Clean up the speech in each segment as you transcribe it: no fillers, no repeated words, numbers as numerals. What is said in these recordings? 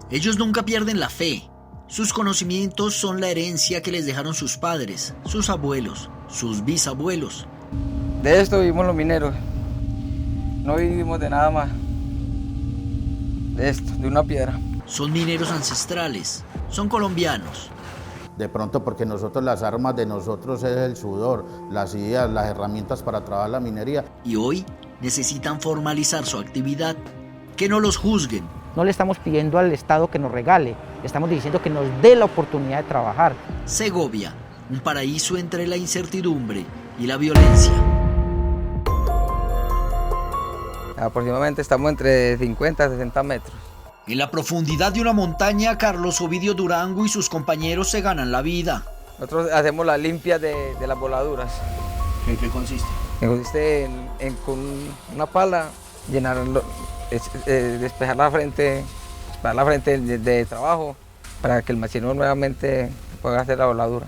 Ellos nunca pierden la fe. Sus conocimientos son la herencia que les dejaron sus padres, sus abuelos, sus bisabuelos. De esto vivimos los mineros. No vivimos de nada más. De esto, de una piedra. Son mineros ancestrales, son colombianos. De pronto porque nosotros las armas de nosotros es el sudor, las ideas, las herramientas para trabajar la minería. Y hoy necesitan formalizar su actividad, que no los juzguen. No le estamos pidiendo al Estado que nos regale, le estamos diciendo que nos dé la oportunidad de trabajar. Segovia, un paraíso entre la incertidumbre y la violencia. Aproximadamente estamos entre 50 a 60 metros. En la profundidad de una montaña, Carlos Ovidio Durango y sus compañeros se ganan la vida. Nosotros hacemos la limpia de las voladuras. ¿En qué consiste? Consiste con una pala, despejar la frente de trabajo para que el machinero nuevamente pueda hacer la voladura.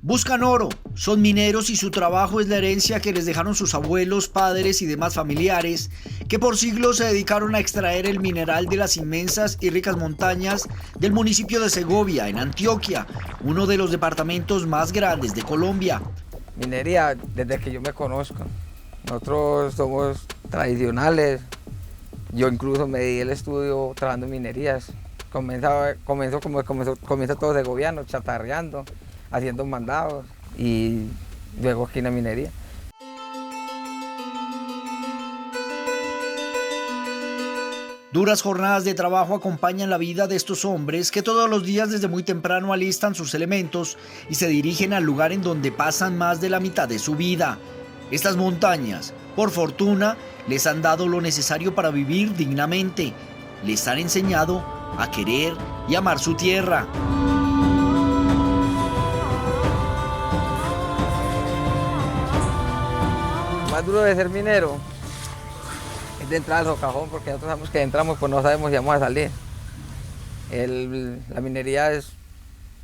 Buscan oro, son mineros y su trabajo es la herencia que les dejaron sus abuelos, padres y demás familiares que por siglos se dedicaron a extraer el mineral de las inmensas y ricas montañas del municipio de Segovia, en Antioquia, uno de los departamentos más grandes de Colombia. Minería, desde que yo me conozco. Nosotros somos tradicionales. Yo incluso me di el estudio trabajando en minerías. Comienza todo segoviano, chatarreando, haciendo mandados y luego aquí en la minería. Duras jornadas de trabajo acompañan la vida de estos hombres que todos los días desde muy temprano alistan sus elementos y se dirigen al lugar en donde pasan más de la mitad de su vida. Estas montañas, por fortuna, les han dado lo necesario para vivir dignamente. Les han enseñado a querer y amar su tierra. Lo más duro de ser minero es de entrar al socavón, porque nosotros sabemos que entramos, pues no sabemos si vamos a salir. La minería es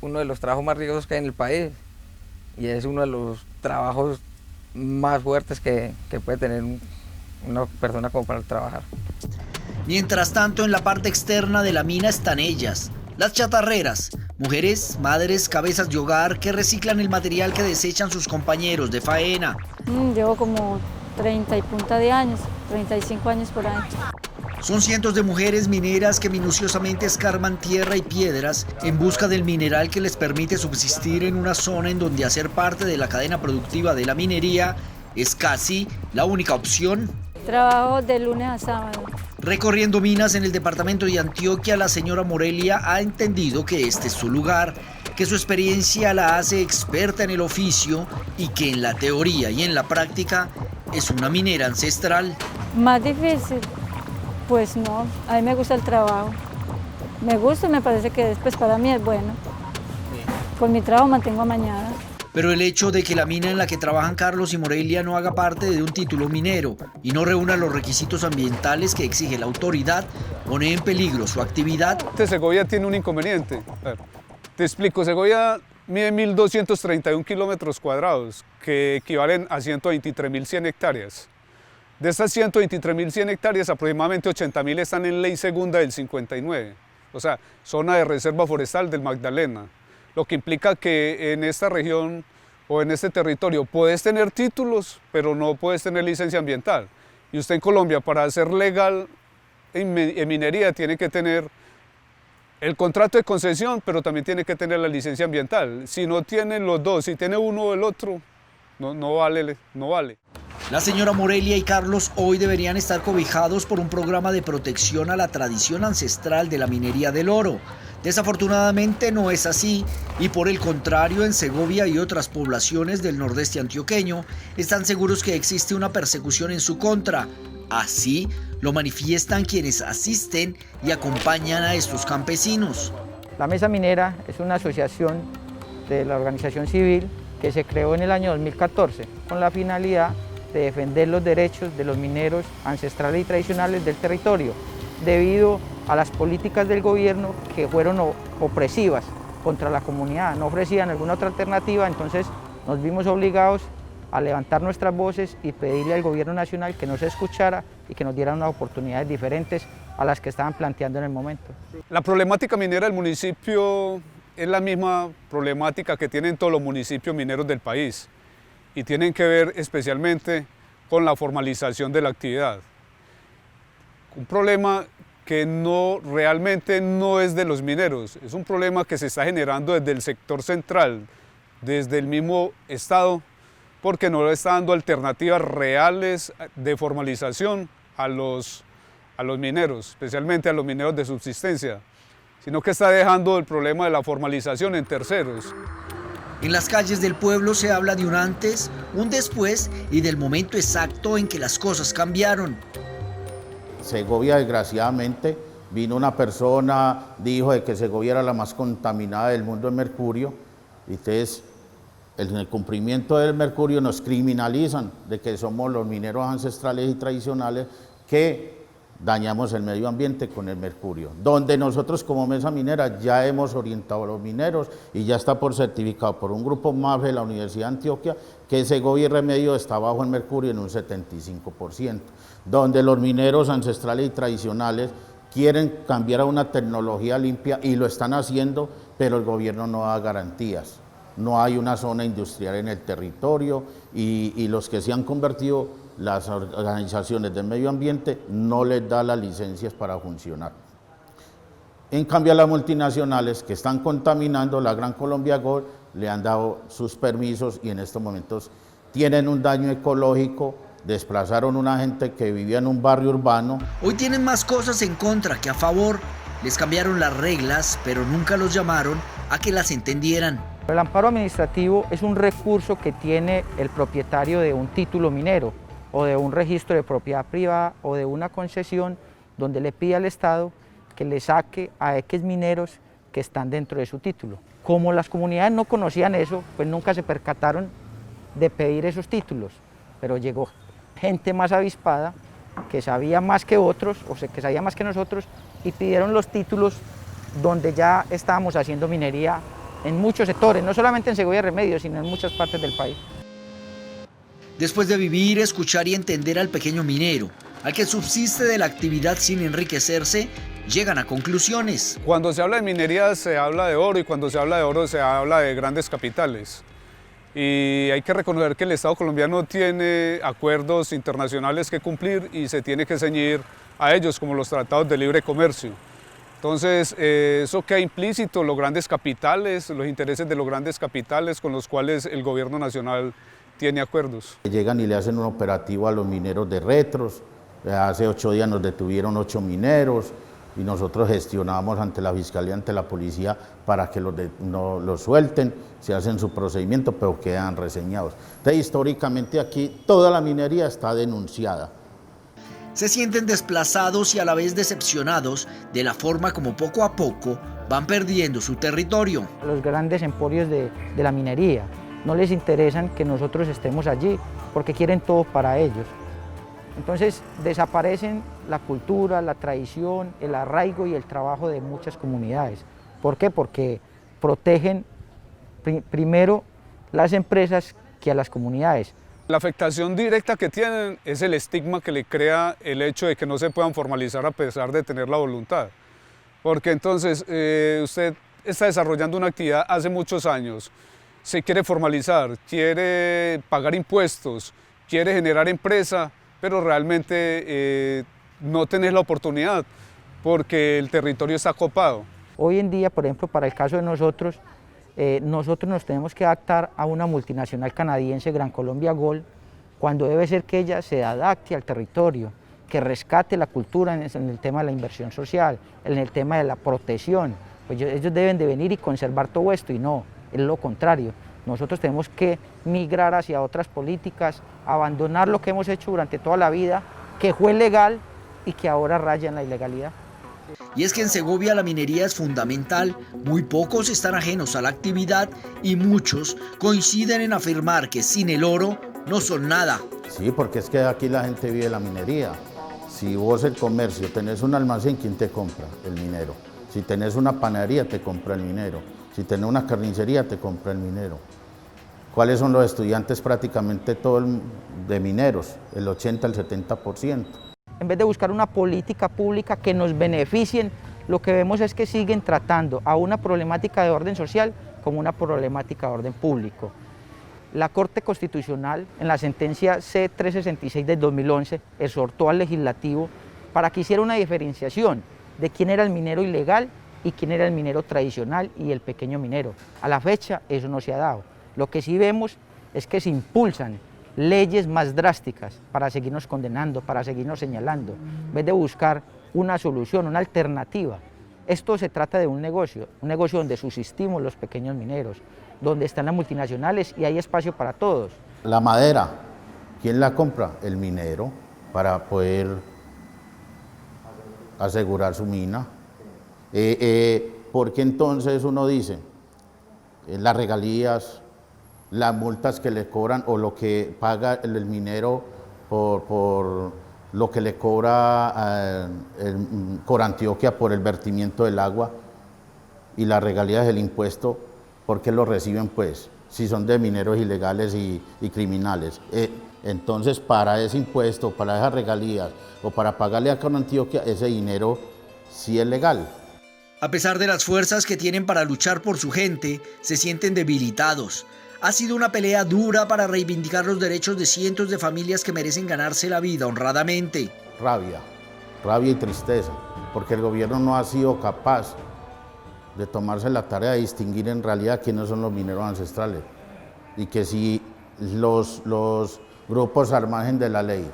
uno de los trabajos más riesgosos que hay en el país y es uno de los trabajos más fuertes que puede tener una persona como para trabajar. Mientras tanto, en la parte externa de la mina están ellas, las chatarreras, mujeres, madres, cabezas de hogar que reciclan el material que desechan sus compañeros de faena. Llevo como 30 y punta de años, 35 años por ahí. Son cientos de mujeres mineras que minuciosamente escarban tierra y piedras en busca del mineral que les permite subsistir en una zona en donde hacer parte de la cadena productiva de la minería es casi la única opción. Trabajo de lunes a sábado. Recorriendo minas en el departamento de Antioquia, la señora Morelia ha entendido que este es su lugar, que su experiencia la hace experta en el oficio y que en la teoría y en la práctica es una minera ancestral. Más difícil, pues no, a mí me gusta el trabajo. Me gusta y me parece que después para mí es bueno. Con mi trabajo mantengo amañada. Pero el hecho de que la mina en la que trabajan Carlos y Morelia no haga parte de un título minero y no reúna los requisitos ambientales que exige la autoridad pone en peligro su actividad. Segovia tiene un inconveniente. Te explico, Segovia mide 1.231 kilómetros cuadrados, que equivalen a 123.100 hectáreas. De estas 123.100 hectáreas, aproximadamente 80.000 están en ley segunda del 59, o sea, zona de reserva forestal del Magdalena. Lo que implica que en esta región o en este territorio puedes tener títulos, pero no puedes tener licencia ambiental. Y usted en Colombia, para ser legal en minería, tiene que tener el contrato de concesión, pero también tiene que tener la licencia ambiental. Si no tiene los dos, si tiene uno o el otro, no vale. La señora Morelia y Carlos hoy deberían estar cobijados por un programa de protección a la tradición ancestral de la minería del oro. Desafortunadamente no es así y por el contrario en Segovia y otras poblaciones del nordeste antioqueño están seguros que existe una persecución en su contra. Así lo manifiestan quienes asisten y acompañan a estos campesinos. La Mesa Minera es una asociación de la organización civil que se creó en el año 2014 con la finalidad de defender los derechos de los mineros ancestrales y tradicionales del territorio, debido a las políticas del gobierno que fueron opresivas contra la comunidad, no ofrecían alguna otra alternativa, entonces nos vimos obligados a levantar nuestras voces y pedirle al gobierno nacional que nos escuchara y que nos diera unas oportunidades diferentes a las que estaban planteando en el momento. La problemática minera del municipio es la misma problemática que tienen todos los municipios mineros del país y tienen que ver especialmente con la formalización de la actividad. Un problema que realmente no es de los mineros, es un problema que se está generando desde el sector central, desde el mismo Estado, porque no le está dando alternativas reales de formalización a los mineros, especialmente a los mineros de subsistencia, sino que está dejando el problema de la formalización en terceros. En las calles del pueblo se habla de un antes, un después y del momento exacto en que las cosas cambiaron. Segovia, desgraciadamente, vino una persona, dijo de que Segovia era la más contaminada del mundo de mercurio, y entonces en el cumplimiento del mercurio nos criminalizan de que somos los mineros ancestrales y tradicionales que dañamos el medio ambiente con el mercurio, donde nosotros como mesa minera ya hemos orientado a los mineros y ya está por certificado por un grupo MAFE de la Universidad de Antioquia que Segovia y Remedio está bajo el mercurio en un 75%, donde los mineros ancestrales y tradicionales quieren cambiar a una tecnología limpia y lo están haciendo, pero el gobierno no da garantías. No hay una zona industrial en el territorio y los que se han convertido, las organizaciones del medio ambiente, no les da las licencias para funcionar. En cambio a las multinacionales que están contaminando, la Gran Colombia Gold, le han dado sus permisos y en estos momentos tienen un daño ecológico, desplazaron a una gente que vivía en un barrio urbano. Hoy tienen más cosas en contra que a favor. Les cambiaron las reglas, pero nunca los llamaron a que las entendieran. El amparo administrativo es un recurso que tiene el propietario de un título minero o de un registro de propiedad privada o de una concesión donde le pide al Estado que le saque a X mineros que están dentro de su título. Como las comunidades no conocían eso, pues nunca se percataron de pedir esos títulos, pero llegó gente más avispada que sabía más que otros o que sabía más que nosotros y pidieron los títulos donde ya estábamos haciendo minería en muchos sectores, no solamente en Segovia Remedio, sino en muchas partes del país. Después de vivir, escuchar y entender al pequeño minero, al que subsiste de la actividad sin enriquecerse, llegan a conclusiones. Cuando se habla de minería se habla de oro y cuando se habla de oro se habla de grandes capitales. Y hay que reconocer que el Estado colombiano tiene acuerdos internacionales que cumplir y se tiene que ceñir a ellos, como los tratados de libre comercio. Entonces, eso queda implícito, los grandes capitales, los intereses de los grandes capitales con los cuales el gobierno nacional tiene acuerdos. Llegan y le hacen un operativo a los mineros de Retros. Hace 8 días nos detuvieron 8 mineros y nosotros gestionamos ante la Fiscalía, ante la Policía, para que los suelten, se hacen su procedimiento, pero quedan reseñados. Entonces, históricamente aquí toda la minería está denunciada. Se sienten desplazados y a la vez decepcionados de la forma como poco a poco van perdiendo su territorio. Los grandes emporios de la minería no les interesan que nosotros estemos allí porque quieren todo para ellos. Entonces desaparecen la cultura, la tradición, el arraigo y el trabajo de muchas comunidades. ¿Por qué? Porque protegen primero las empresas que a las comunidades. La afectación directa que tienen es el estigma que le crea el hecho de que no se puedan formalizar a pesar de tener la voluntad. Porque entonces usted está desarrollando una actividad hace muchos años, se quiere formalizar, quiere pagar impuestos, quiere generar empresa, pero realmente no tenés la oportunidad porque el territorio está copado. Hoy en día, por ejemplo, para el caso de nosotros nos tenemos que adaptar a una multinacional canadiense, Gran Colombia Gold, cuando debe ser que ella se adapte al territorio, que rescate la cultura en el tema de la inversión social, en el tema de la protección. Pues ellos deben de venir y conservar todo esto y no, es lo contrario. Nosotros tenemos que migrar hacia otras políticas, abandonar lo que hemos hecho durante toda la vida, que fue legal y que ahora raya en la ilegalidad. Y es que en Segovia la minería es fundamental, muy pocos están ajenos a la actividad y muchos coinciden en afirmar que sin el oro no son nada. Sí, porque es que aquí la gente vive la minería. Si vos el comercio tenés un almacén, ¿quién te compra? El minero. Si tenés una panadería, te compra el minero. Si tenés una carnicería, te compra el minero. ¿Cuáles son los estudiantes? Prácticamente todos de mineros, el 80 al 70%. En vez de buscar una política pública que nos beneficien, lo que vemos es que siguen tratando a una problemática de orden social como una problemática de orden público. La Corte Constitucional, en la sentencia C-366 del 2011, exhortó al legislativo para que hiciera una diferenciación de quién era el minero ilegal y quién era el minero tradicional y el pequeño minero. A la fecha eso no se ha dado. Lo que sí vemos es que se impulsan leyes más drásticas para seguirnos condenando, para seguirnos señalando, en vez de buscar una solución, una alternativa. Esto se trata de un negocio donde subsistimos los pequeños mineros, donde están las multinacionales y hay espacio para todos. La madera, ¿quién la compra? El minero, para poder asegurar su mina. ¿Por qué entonces uno dice las regalías, las multas que le cobran o lo que paga el minero por lo que le cobra Corantioquia por el vertimiento del agua y las regalías del impuesto? ¿Por qué lo reciben pues? Si son de mineros ilegales y criminales. Entonces para ese impuesto, para esas regalías o para pagarle a Corantioquia, ese dinero sí es legal. A pesar de las fuerzas que tienen para luchar por su gente, se sienten debilitados. Ha sido una pelea dura para reivindicar los derechos de cientos de familias que merecen ganarse la vida honradamente. Rabia y tristeza, porque el gobierno no ha sido capaz de tomarse la tarea de distinguir en realidad quiénes son los mineros ancestrales. Y que si los grupos al margen de la ley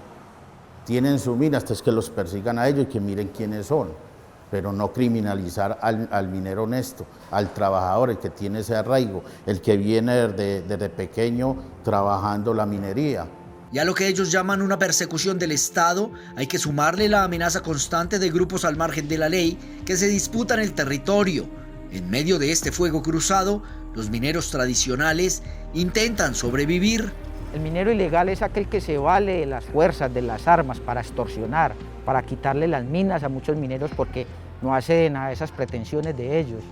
tienen su mina, hasta es que los persigan a ellos y que miren quiénes son, pero no criminalizar al minero honesto, al trabajador, el que tiene ese arraigo, el que viene desde pequeño trabajando la minería. Y a lo que ellos llaman una persecución del Estado, hay que sumarle la amenaza constante de grupos al margen de la ley que se disputan el territorio. En medio de este fuego cruzado, los mineros tradicionales intentan sobrevivir. El minero ilegal es aquel que se vale de las fuerzas, de las armas, para extorsionar, para quitarle las minas a muchos mineros porque no acceden a esas pretensiones de ellos.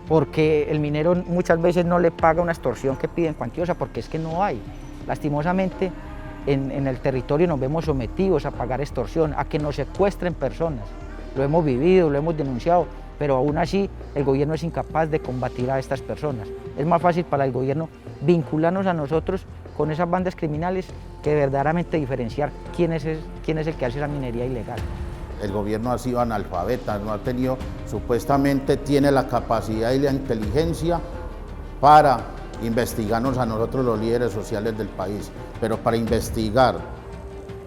Porque el minero muchas veces no le paga una extorsión que piden cuantiosa porque es que no hay. Lastimosamente, en el territorio nos vemos sometidos a pagar extorsión, a que nos secuestren personas. Lo hemos vivido, lo hemos denunciado, pero aún así el gobierno es incapaz de combatir a estas personas. Es más fácil para el gobierno vincularnos a nosotros con esas bandas criminales que verdaderamente diferenciar quién es el que hace esa minería ilegal. El gobierno ha sido analfabeta, no ha tenido, supuestamente tiene la capacidad y la inteligencia para investigarnos a nosotros los líderes sociales del país, pero para investigar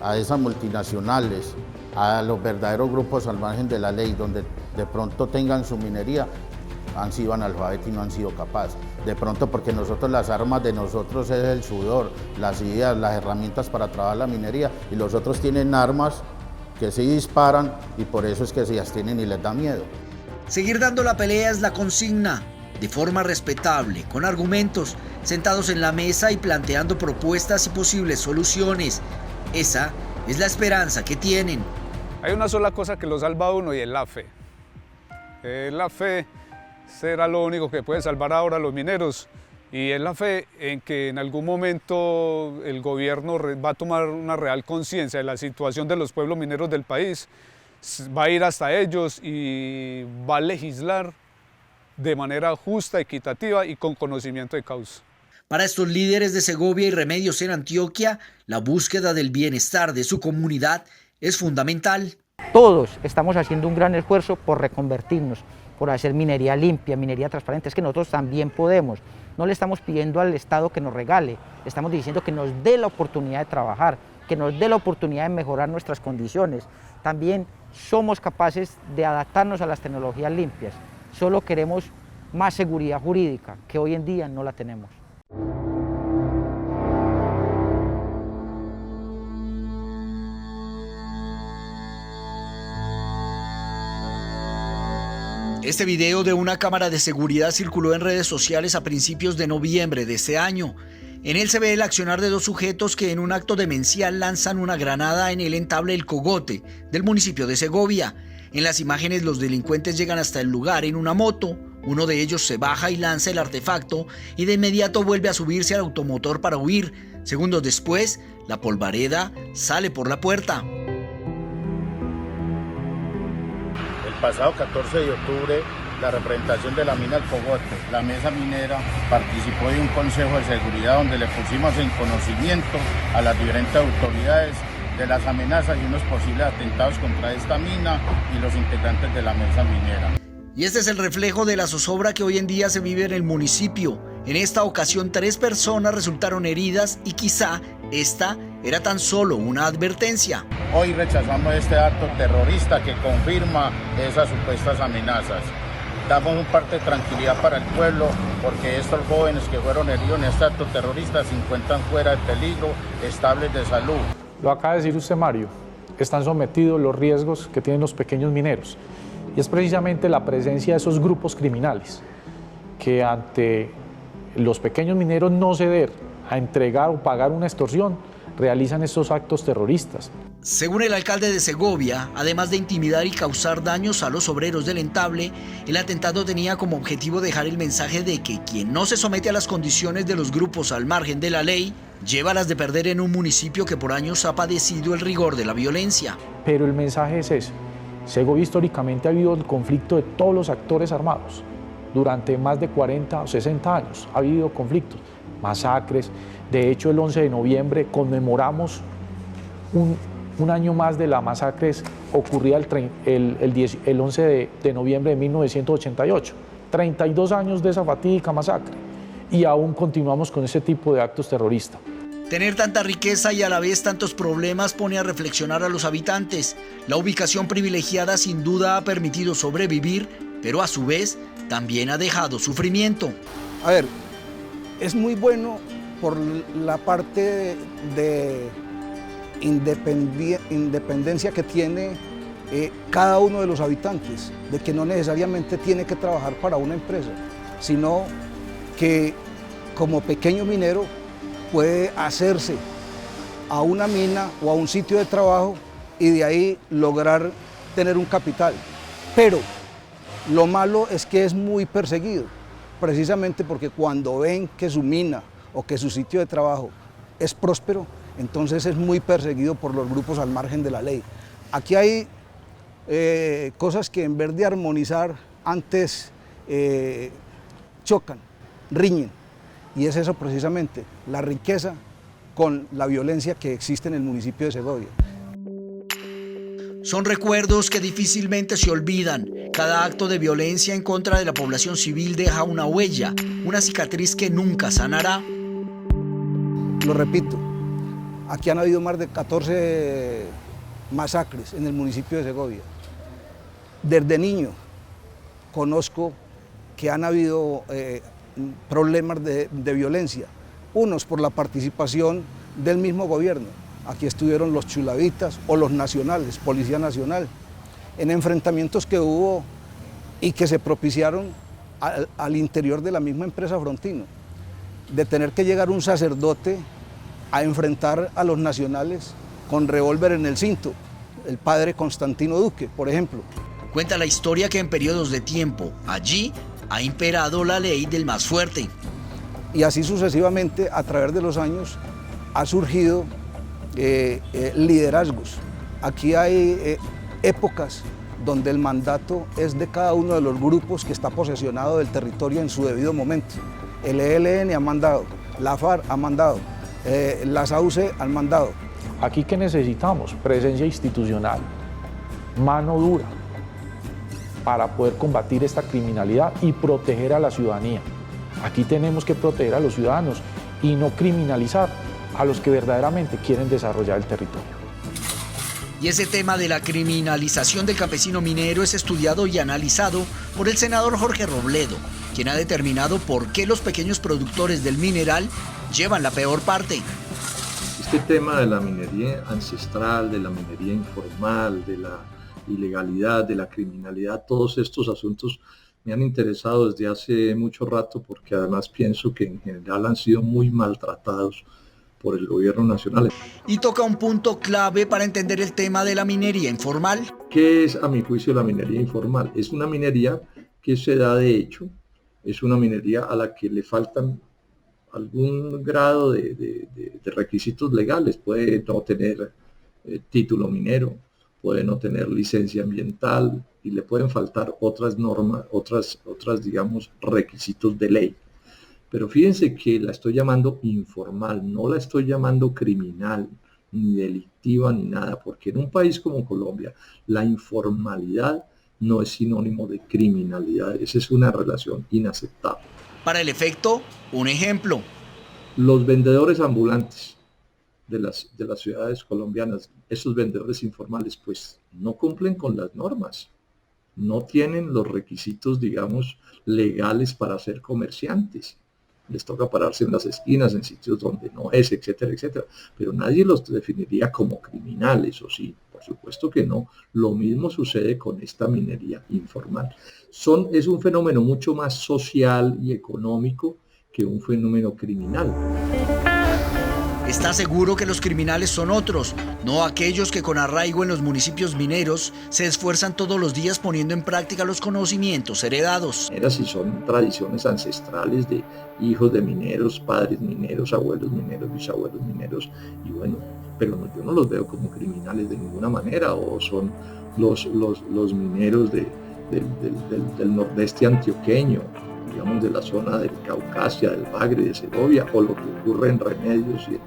a esas multinacionales, a los verdaderos grupos al margen de la ley, donde de pronto tengan su minería, han sido analfabetos y no han sido capaces. De pronto porque nosotros, las armas de nosotros es el sudor, las ideas, las herramientas para trabajar la minería, y los otros tienen armas que sí disparan y por eso es que se abstienen y les da miedo. Seguir dando la pelea es la consigna, de forma respetable, con argumentos, sentados en la mesa y planteando propuestas y posibles soluciones. Esa es la esperanza que tienen. Hay una sola cosa que lo salva a uno y es la fe. La fe será lo único que puede salvar ahora a los mineros, y es la fe en que en algún momento el gobierno va a tomar una real conciencia de la situación de los pueblos mineros del país, va a ir hasta ellos y va a legislar de manera justa, equitativa y con conocimiento de causa. Para estos líderes de Segovia y Remedios en Antioquia, la búsqueda del bienestar de su comunidad es fundamental. Todos estamos haciendo un gran esfuerzo por reconvertirnos, por hacer minería limpia, minería transparente. Es que nosotros también podemos. No le estamos pidiendo al Estado que nos regale, le estamos diciendo que nos dé la oportunidad de trabajar, que nos dé la oportunidad de mejorar nuestras condiciones. También somos capaces de adaptarnos a las tecnologías limpias. Solo queremos más seguridad jurídica, que hoy en día no la tenemos. Este video de una cámara de seguridad circuló en redes sociales a principios de noviembre de este año. En él se ve el accionar de dos sujetos que en un acto demencial lanzan una granada en el entable El Cogote del municipio de Segovia. En las imágenes los delincuentes llegan hasta el lugar en una moto. Uno de ellos se baja y lanza el artefacto y de inmediato vuelve a subirse al automotor para huir. Segundos después, la polvareda sale por la puerta. pasado 14 de octubre, la representación de la mina El Cogote, la mesa minera, participó de un consejo de seguridad donde le pusimos en conocimiento a las diferentes autoridades de las amenazas y unos posibles atentados contra esta mina y los integrantes de la mesa minera. Y este es el reflejo de la zozobra que hoy en día se vive en el municipio. En esta ocasión 3 personas resultaron heridas y quizá esta era tan solo una advertencia. Hoy rechazamos este acto terrorista que confirma esas supuestas amenazas. Damos un parte de tranquilidad para el pueblo porque estos jóvenes que fueron heridos en este acto terrorista se encuentran fuera de peligro, estables de salud. Lo acaba de decir usted, Mario, están sometidos los riesgos que tienen los pequeños mineros. Y es precisamente la presencia de esos grupos criminales que ante los pequeños mineros no ceder a entregar o pagar una extorsión, realizan estos actos terroristas. Según el alcalde de Segovia, además de intimidar y causar daños a los obreros del Entable, el atentado tenía como objetivo dejar el mensaje de que quien no se somete a las condiciones de los grupos al margen de la ley, lleva las de perder en un municipio que por años ha padecido el rigor de la violencia. Pero el mensaje es ese. Segovia históricamente ha habido el conflicto de todos los actores armados. Durante más de 40 o 60 años ha habido conflictos, masacres. De hecho, el 11 de noviembre conmemoramos un año más de la masacre ocurrida el 11 de noviembre de 1988. 32 años de esa fatídica masacre y aún continuamos con ese tipo de actos terroristas. Tener tanta riqueza y a la vez tantos problemas pone a reflexionar a los habitantes. La ubicación privilegiada sin duda ha permitido sobrevivir, pero a su vez también ha dejado sufrimiento. A ver, es muy bueno por la parte de independencia que tiene cada uno de los habitantes, de que no necesariamente tiene que trabajar para una empresa, sino que como pequeño minero puede hacerse a una mina o a un sitio de trabajo y de ahí lograr tener un capital. Pero lo malo es que es muy perseguido, precisamente porque cuando ven que su mina o que su sitio de trabajo es próspero, entonces es muy perseguido por los grupos al margen de la ley. Aquí hay cosas que en vez de armonizar antes chocan, riñen, y es eso precisamente, la riqueza con la violencia que existe en el municipio de Segovia. Son recuerdos que difícilmente se olvidan. Cada acto de violencia en contra de la población civil deja una huella, una cicatriz que nunca sanará. Lo repito, aquí han habido más de 14 masacres en el municipio de Segovia. Desde niño conozco que han habido problemas de violencia, unos por la participación del mismo gobierno. Aquí estuvieron los chulavitas o los nacionales, Policía Nacional, en enfrentamientos que hubo y que se propiciaron al interior de la misma empresa Frontino, de tener que llegar un sacerdote a enfrentar a los nacionales con revólver en el cinto, el padre Constantino Duque, por ejemplo. Cuenta la historia que en periodos de tiempo allí ha imperado la ley del más fuerte. Y así sucesivamente, a través de los años, ha surgido liderazgos. Aquí hay épocas donde el mandato es de cada uno de los grupos que está posesionado del territorio en su debido momento. El ELN ha mandado, la FARC ha mandado, las AUC han mandado. Aquí, ¿qué necesitamos? Presencia institucional, mano dura, para poder combatir esta criminalidad y proteger a la ciudadanía. Aquí tenemos que proteger a los ciudadanos y no criminalizar a los que verdaderamente quieren desarrollar el territorio. Y ese tema de la criminalización del campesino minero es estudiado y analizado por el senador Jorge Robledo, quien ha determinado por qué los pequeños productores del mineral llevan la peor parte. Este tema de la minería ancestral, de la minería informal, de la ilegalidad, de la criminalidad, todos estos asuntos me han interesado desde hace mucho rato porque además pienso que en general han sido muy maltratados por el gobierno nacional. Y toca un punto clave para entender el tema de la minería informal. ¿Qué es, a mi juicio, la minería informal? Es una minería que se da de hecho, es una minería a la que le faltan algún grado de requisitos legales. Puede no tener título minero, puede no tener licencia ambiental, y le pueden faltar otras normas, otras digamos, requisitos de ley. Pero fíjense que la estoy llamando informal, no la estoy llamando criminal, ni delictiva, ni nada, porque en un país como Colombia, la informalidad no es sinónimo de criminalidad. Esa es una relación inaceptable. Para el efecto, un ejemplo. Los vendedores ambulantes de las ciudades colombianas, esos vendedores informales, pues no cumplen con las normas. No tienen los requisitos, digamos, legales para ser comerciantes. Les toca pararse en las esquinas, en sitios donde no es, etcétera, etcétera. Pero nadie los definiría como criminales, ¿o sí? Por supuesto que no. Lo mismo sucede con esta minería informal. Es un fenómeno mucho más social y económico que un fenómeno criminal. Está seguro que los criminales son otros, no aquellos que con arraigo en los municipios mineros se esfuerzan todos los días poniendo en práctica los conocimientos heredados. Si son tradiciones ancestrales de hijos de mineros, padres mineros, abuelos mineros, bisabuelos mineros, y bueno, pero yo no los veo como criminales de ninguna manera, o son los mineros del nordeste antioqueño, digamos de la zona del Caucasia, del Bagre, de Segovia, o lo que ocurre en Remedios y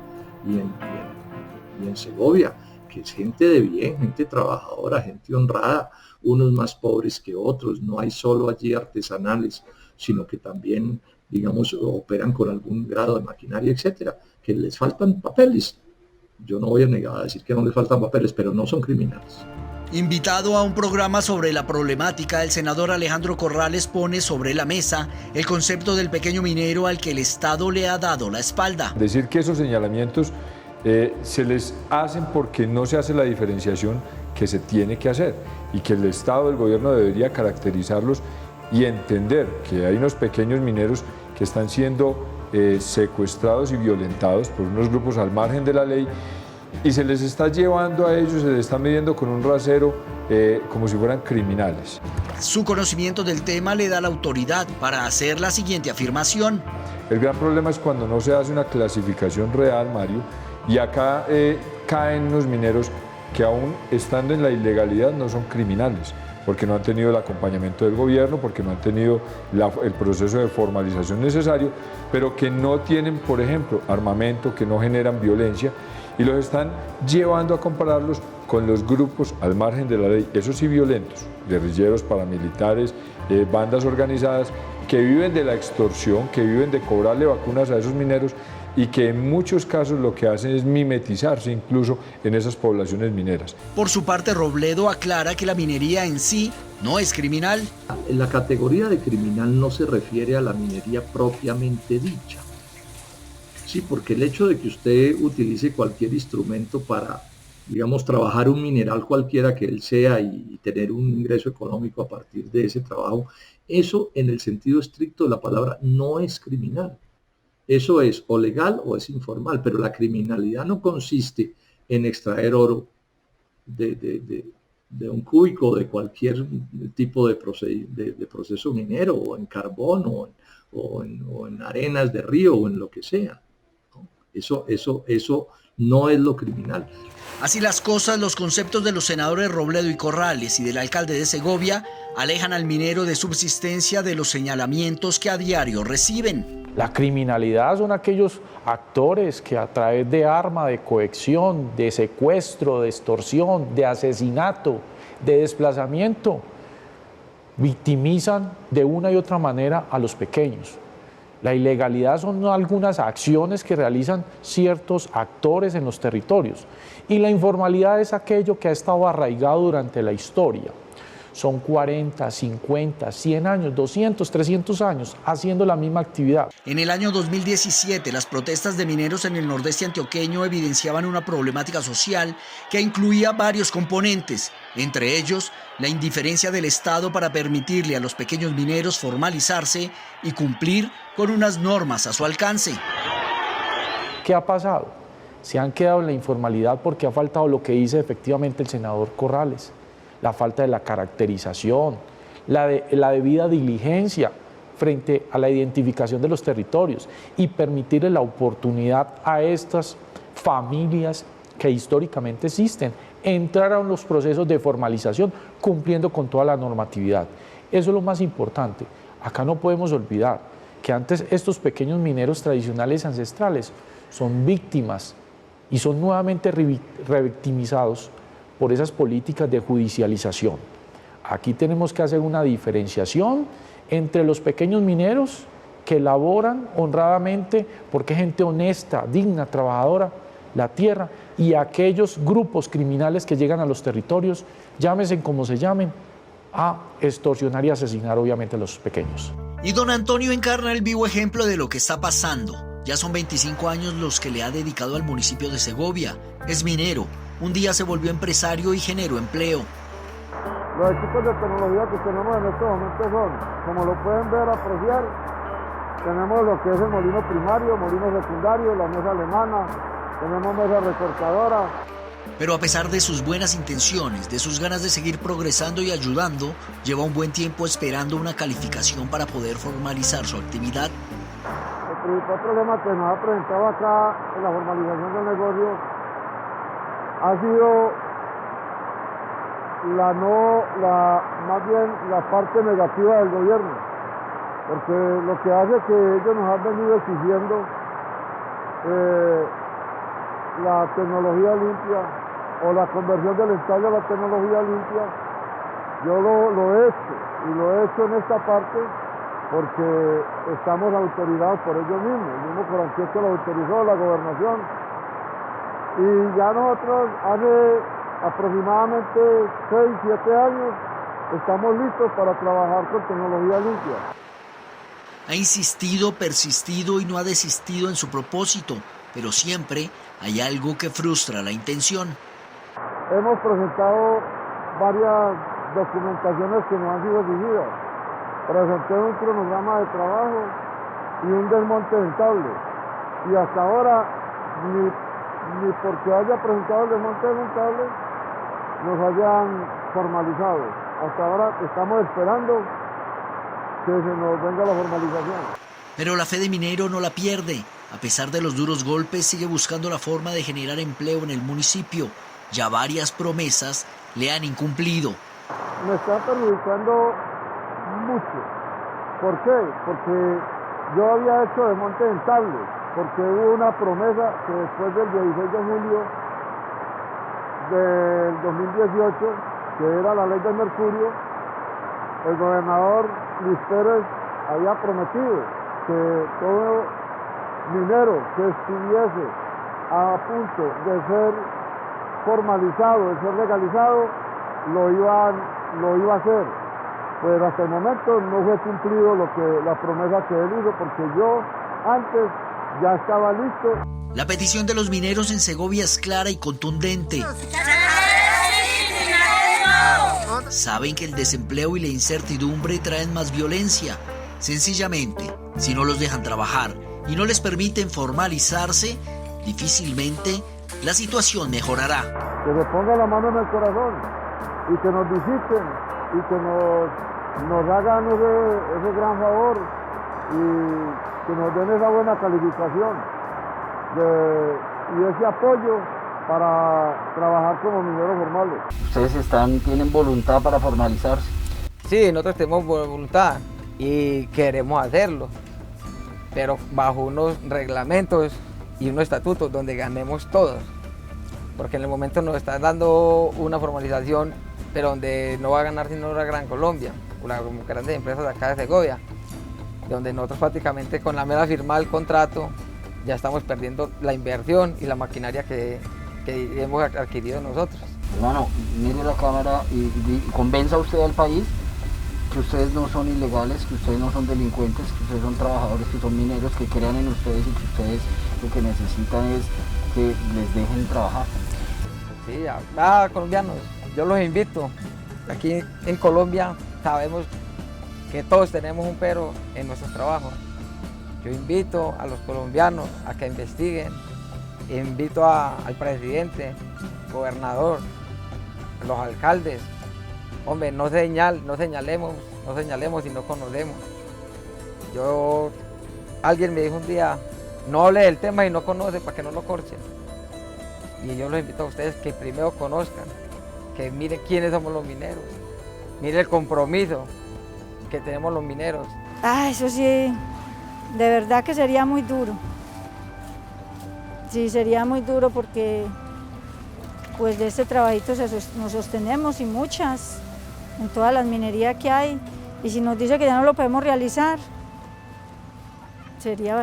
en Segovia, que es gente de bien, gente trabajadora, gente honrada, unos más pobres que otros. No hay solo allí artesanales, sino que también, digamos, operan con algún grado de maquinaria, etcétera, que les faltan papeles. Yo no voy a negar a decir que no les faltan papeles, pero no son criminales. Invitado a un programa sobre la problemática, el senador Alejandro Corrales pone sobre la mesa el concepto del pequeño minero al que el Estado le ha dado la espalda. Decir que esos señalamientos se les hacen porque no se hace la diferenciación que se tiene que hacer y que el Estado, el gobierno debería caracterizarlos y entender que hay unos pequeños mineros que están siendo secuestrados y violentados por unos grupos al margen de la ley, y se les está llevando a ellos, se les está midiendo con un rasero como si fueran criminales. Su conocimiento del tema le da la autoridad para hacer la siguiente afirmación. El gran problema es cuando no se hace una clasificación real, Mario, y acá caen unos mineros que aún estando en la ilegalidad no son criminales, porque no han tenido el acompañamiento del gobierno, porque no han tenido el proceso de formalización necesario, pero que no tienen, por ejemplo, armamento, que no generan violencia, y los están llevando a compararlos con los grupos al margen de la ley, esos sí violentos, guerrilleros, paramilitares, bandas organizadas, que viven de la extorsión, que viven de cobrarle vacunas a esos mineros y que en muchos casos lo que hacen es mimetizarse incluso en esas poblaciones mineras. Por su parte, Robledo aclara que la minería en sí no es criminal. La categoría de criminal no se refiere a la minería propiamente dicha. Sí, porque el hecho de que usted utilice cualquier instrumento para, digamos, trabajar un mineral cualquiera que él sea y tener un ingreso económico a partir de ese trabajo, eso en el sentido estricto de la palabra no es criminal. Eso es o legal o es informal, pero la criminalidad no consiste en extraer oro de un cúbico de cualquier tipo de proceso minero, o en carbón, o en arenas de río, o en lo que sea. Eso no es lo criminal. Así las cosas, los conceptos de los senadores Robledo y Corrales y del alcalde de Segovia alejan al minero de subsistencia de los señalamientos que a diario reciben. La criminalidad son aquellos actores que a través de arma, de coacción, de secuestro, de extorsión, de asesinato, de desplazamiento, victimizan de una y otra manera a los pequeños. La ilegalidad son algunas acciones que realizan ciertos actores en los territorios y la informalidad es aquello que ha estado arraigado durante la historia. Son 40, 50, 100 años, 200, 300 años haciendo la misma actividad. En el año 2017, las protestas de mineros en el nordeste antioqueño evidenciaban una problemática social que incluía varios componentes, entre ellos la indiferencia del Estado para permitirle a los pequeños mineros formalizarse y cumplir con unas normas a su alcance. ¿Qué ha pasado? Se han quedado en la informalidad porque ha faltado lo que dice efectivamente el senador Corrales. La falta de la caracterización, la debida diligencia frente a la identificación de los territorios y permitirle la oportunidad a estas familias que históricamente existen entrar a los procesos de formalización cumpliendo con toda la normatividad. Eso es lo más importante. Acá no podemos olvidar que antes estos pequeños mineros tradicionales ancestrales son víctimas y son nuevamente revictimizados por esas políticas de judicialización. Aquí tenemos que hacer una diferenciación entre los pequeños mineros que laboran honradamente, porque es gente honesta, digna, trabajadora, la tierra, y aquellos grupos criminales que llegan a los territorios, llámense como se llamen, a extorsionar y asesinar obviamente a los pequeños. Y don Antonio encarna el vivo ejemplo de lo que está pasando. Ya son 25 años los que le ha dedicado al municipio de Segovia. Es minero, un día se volvió empresario y generó empleo. Los equipos de tecnología que tenemos en estos momentos son, como lo pueden ver, apreciar, tenemos lo que es el molino primario, molino secundario, la mesa alemana, tenemos mesa recortadora. Pero a pesar de sus buenas intenciones, de sus ganas de seguir progresando y ayudando, lleva un buen tiempo esperando una calificación para poder formalizar su actividad. El principal problema que nos ha presentado acá en la formalización del negocio ha sido más bien la parte negativa del gobierno, porque lo que hace que ellos nos han venido exigiendo la tecnología limpia o la conversión del estable a la tecnología limpia, yo lo he hecho, y lo he hecho en esta parte porque estamos autorizados por ellos mismos. El mismo Coranquete lo autorizó, la gobernación, y ya nosotros hace aproximadamente 6, 7 años estamos listos para trabajar con tecnología limpia. Ha insistido, persistido y no ha desistido en su propósito, pero siempre hay algo que frustra la intención. Hemos presentado varias documentaciones que nos han sido exigidas. Presenté un cronograma de trabajo y un desmonte dentable. Y hasta ahora, ni porque haya presentado el desmonte dentable, nos hayan formalizado. Hasta ahora estamos esperando que se nos venga la formalización. Pero la fe de minero no la pierde. A pesar de los duros golpes, sigue buscando la forma de generar empleo en el municipio. Ya varias promesas le han incumplido. Me está perjudicando mucho. ¿Por qué? Porque yo había hecho desmonte dentable, porque hubo una promesa que después del 16 de julio del 2018, que era la ley del mercurio, el gobernador Luis Pérez había prometido que todo minero que estuviese a punto de ser formalizado, de ser legalizado, lo iba a hacer. Pero hasta el momento no fue cumplido la promesa que él hizo, porque yo antes ya estaba listo. La petición de los mineros en Segovia es clara y contundente. Saben que el desempleo y la incertidumbre traen más violencia. Sencillamente, si no los dejan trabajar y no les permiten formalizarse, difícilmente la situación mejorará. Que se ponga la mano en el corazón y que nos visiten y que nos hagan ese gran favor y que nos den esa buena calificación y ese apoyo para trabajar como mineros formales. ¿Ustedes tienen voluntad para formalizarse? Sí, nosotros tenemos voluntad y queremos hacerlo, pero bajo unos reglamentos y unos estatutos donde ganemos todos, porque en el momento nos están dando una formalización, pero donde no va a ganar sino la Gran Colombia, o las grandes empresas de acá de Segovia, donde nosotros prácticamente con la mera firma del contrato ya estamos perdiendo la inversión y la maquinaria que hemos adquirido nosotros. Hermano, mire la cámara y convenza usted al país que ustedes no son ilegales, que ustedes no son delincuentes, que ustedes son trabajadores, que son mineros, que crean en ustedes y que ustedes lo que necesitan es que les dejen trabajar. Sí, colombianos, yo los invito. Aquí en Colombia sabemos que todos tenemos un pero en nuestros trabajos. Yo invito a los colombianos a que investiguen, invito al presidente, gobernador, los alcaldes. Hombre, no señalemos y no conocemos. Alguien me dijo un día, no hable del tema y no conoce para que no lo corchen. Y yo los invito a ustedes que primero conozcan, que miren quiénes somos los mineros, miren el compromiso que tenemos los mineros. Eso sí, de verdad que sería muy duro. Sí, sería muy duro porque pues de este trabajito nos sostenemos y muchas, en todas las minerías que hay. Y si nos dice que ya no lo podemos realizar, sería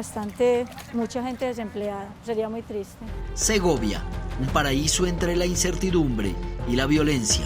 mucha gente desempleada, sería muy triste. Segovia, un paraíso entre la incertidumbre y la violencia.